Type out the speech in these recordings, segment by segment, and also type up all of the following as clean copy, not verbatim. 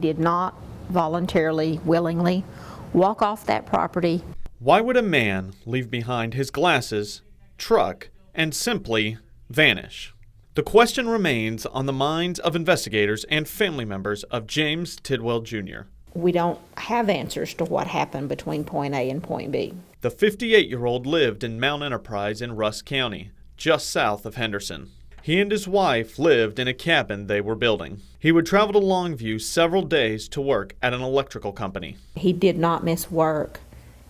Did not voluntarily, willingly walk off that property. Why would a man leave behind his glasses, truck, and simply vanish? The question remains on the minds of investigators and family members of James Tidwell Jr. We don't have answers to what happened between point A and point B. The 58-year-old lived in Mount Enterprise in Rusk County, just south of Henderson. He and his wife lived in a cabin they were building. He would travel to Longview several days to work at an electrical company. He did not miss work.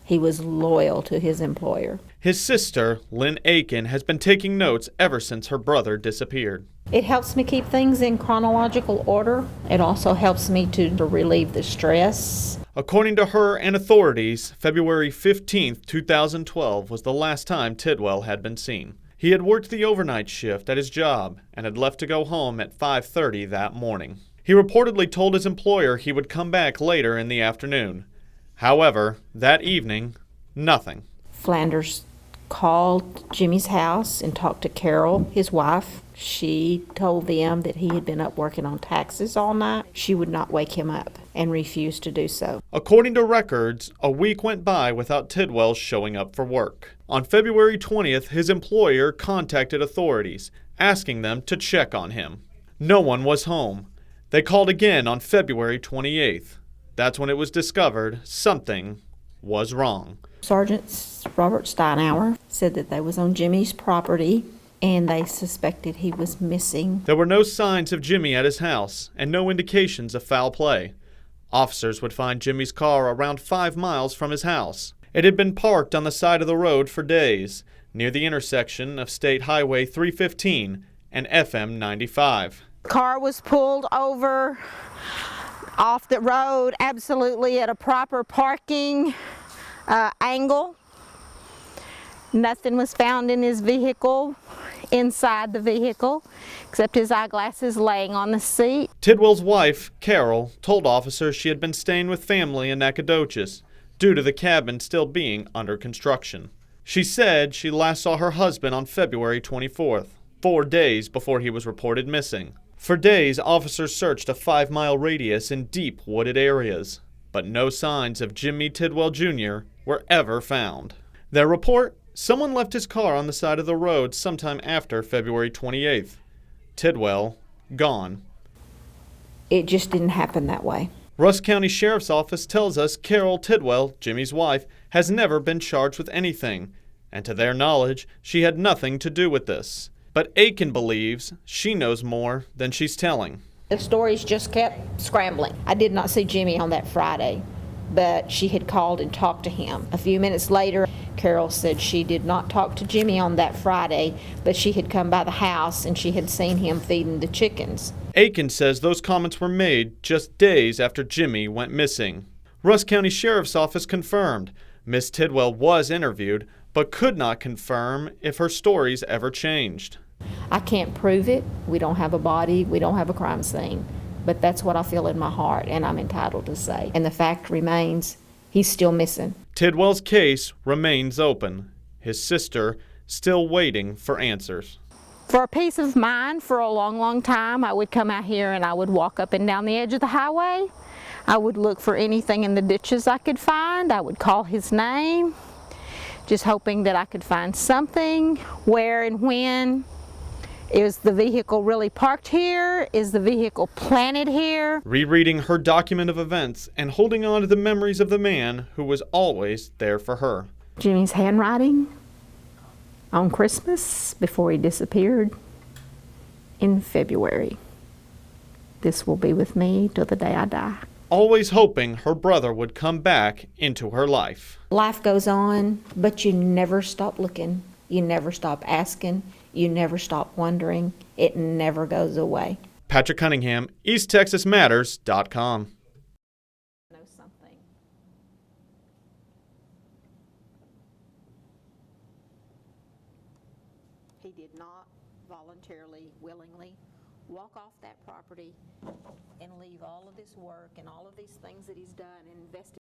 He was loyal to his employer. His sister, Lynn Aiken, has been taking notes ever since her brother disappeared. It helps me keep things in chronological order. It also helps me to relieve the stress. According to her and authorities, February 15, 2012 was the last time Tidwell had been seen. He had worked the overnight shift at his job and had left to go home at 5:30 that morning. He reportedly told his employer he would come back later in the afternoon. However, that evening, nothing. Flanders called Jimmy's house and talked to Carol, his wife. She told them that he had been up working on taxes all night. She would not wake him up and refused to do so. According to records, a week went by without Tidwell showing up for work. On February 20th, his employer contacted authorities, asking them to check on him. No one was home. They called again on February 28th. That's when it was discovered something was wrong. Sergeant Robert Steinauer said that they was on Jimmy's property and they suspected he was missing. There were no signs of Jimmy at his house and no indications of foul play. Officers would find Jimmy's car around 5 miles from his house. It had been parked on the side of the road for days, near the intersection of State Highway 315 and FM 95. The car was pulled over off the road, absolutely at a proper parking angle. Nothing was found in his vehicle, inside the vehicle, except his eyeglasses laying on the seat. Tidwell's wife, Carol, told officers she had been staying with family in Nacogdoches due to the cabin still being under construction. She said she last saw her husband on February 24th, 4 days before he was reported missing. For days, officers searched a 5-mile radius in deep wooded areas, but no signs of Jimmy Tidwell Jr. were ever found. Their report: someone left his car on the side of the road sometime after February 28th. Tidwell, gone. It just didn't happen that way. Rusk County Sheriff's Office tells us Carol Tidwell, Jimmy's wife, has never been charged with anything, and to their knowledge, she had nothing to do with this. But Aiken believes she knows more than she's telling. The stories just kept scrambling. I did not see Jimmy on that Friday, but she had called and talked to him. A few minutes later, Carol said she did not talk to Jimmy on that Friday, but she had come by the house and she had seen him feeding the chickens. Aiken says those comments were made just days after Jimmy went missing. Rusk County Sheriff's Office confirmed Miss Tidwell was interviewed, but could not confirm if her stories ever changed. I can't prove it. We don't have a body. We don't have a crime scene. But that's what I feel in my heart, and I'm entitled to say. And the fact remains, he's still missing. Tidwell's case remains open. His sister still waiting for answers. For a peace of mind, for a long, long time, I would come out here and I would walk up and down the edge of the highway. I would look for anything in the ditches I could find. I would call his name, just hoping that I could find something. Where and when? Is the vehicle really parked here? Is the vehicle planted here? Rereading her document of events and holding on to the memories of the man who was always there for her. Jimmy's handwriting on Christmas before he disappeared in February. This will be with me till the day I die. Always hoping her brother would come back into her life. Life goes on, but you never stop looking. You never stop asking. You never stop wondering. It never goes away. Patrick Cunningham, EastTexasMatters.com. Know something. He did not voluntarily, willingly walk off that property and leave all of this work and all of these things that he's done and invested